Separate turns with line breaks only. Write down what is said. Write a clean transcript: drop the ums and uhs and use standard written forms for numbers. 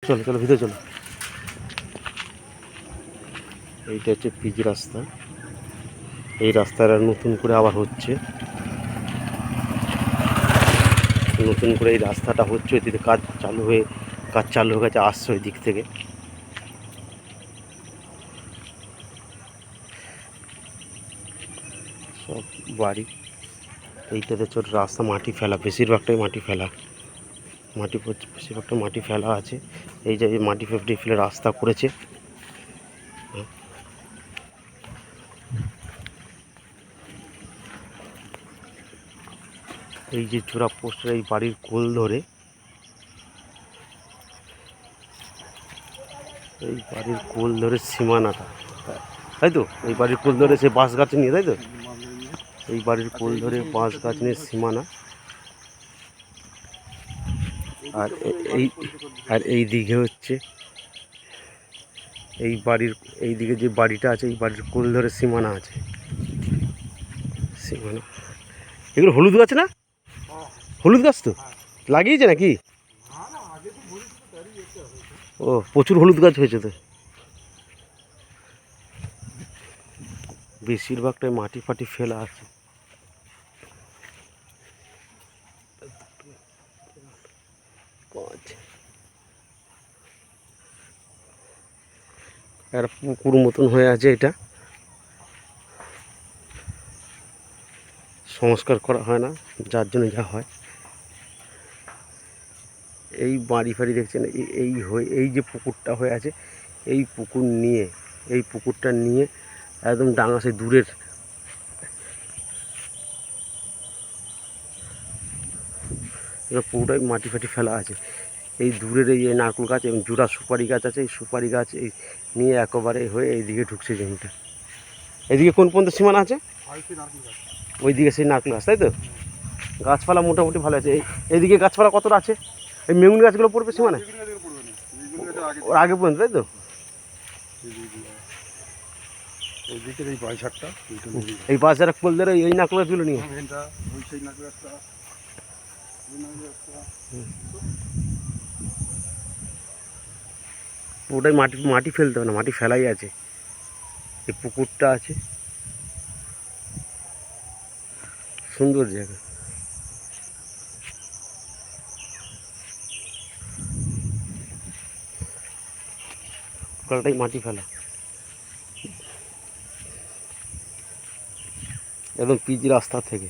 চলো চলো ভিতরে চলো। এইটা হচ্ছে পিচ রাস্তা। এই রাস্তাটা নতুন করে আবার হচ্ছে, নতুন করে এই রাস্তাটা হচ্ছে। ওইদিকে কাজ চালু হয়ে গেছে, আসছে ওই দিক থেকে। সব বাড়ি। এইটাতে ছোট রাস্তা, মাটি ফেলা, বেশিরভাগটাই মাটি ফেলা, বেশিরভাগটা মাটি ফেলা আছে। এই যে মাটি ফেলে রাস্তা করেছে। এই যে চূড়া পোস্টার, এই বাড়ির কোল ধরে, এই বাড়ির কোল ধরে সীমানাটা, তাই তো? এই বাড়ির কোল ধরে সে বাঁশ গাছ নিয়ে, তাই তো? এই বাড়ির কোল ধরে বাঁশ গাছ নিয়ে সীমানা। আর এই দিকে হচ্ছে এই বাড়ির, এই দিকে যে বাড়িটা আছে, এই বাড়ির কোল ধরে সীমানা আছে, সীমানা। এগুলো হলুদ গাছ না? হলুদ গাছ তো লাগিয়েছে নাকি? ও, প্রচুর হলুদ গাছ হয়েছে তো। বেশিরভাগটাই মাটি ফাটি ফেলা আছে। একটা পুকুর মতন হয়ে আছে, এটা সংস্কার করা হয় না, যার জন্য যা হয়। এই বাড়ি ফাড়ি দেখছেন, এই যে পুকুরটা হয়ে আছে, এই পুকুরটা নিয়ে একদম ডাঙা, সেই দূরের পুরোটাই মাটি ফাটি ফেলা আছে। এই দূরের এই নারকেল গাছ এবং জোড়া সুপারি গাছ আছে, এই সুপারি গাছ এই নিয়ে একেবারে হয়ে এইদিকে ঢুকছে জমিটা। এদিকে কোন পর্যন্ত সীমানা আছে? ওইদিকে সেই নারকেল গাছ, তাই তো? গাছপালা মোটামুটি ভালো আছে। এইদিকে গাছপালা কতটা আছে? এই মেগুন গাছগুলো পড়বে সীমানা, ওর আগে পর্যন্ত, তাই তো? এই বাস যারা কোল ধরে এই নারকেল গাছগুলো নিয়ে, ওটাই মাটি ফেলতে হবে না, মাটি ফেলাই আছে। এই পুকুরটা আছে, সুন্দর জায়গা। পুকুরটাই মাটি ফেলা, একদম পিচ রাস্তা থেকে।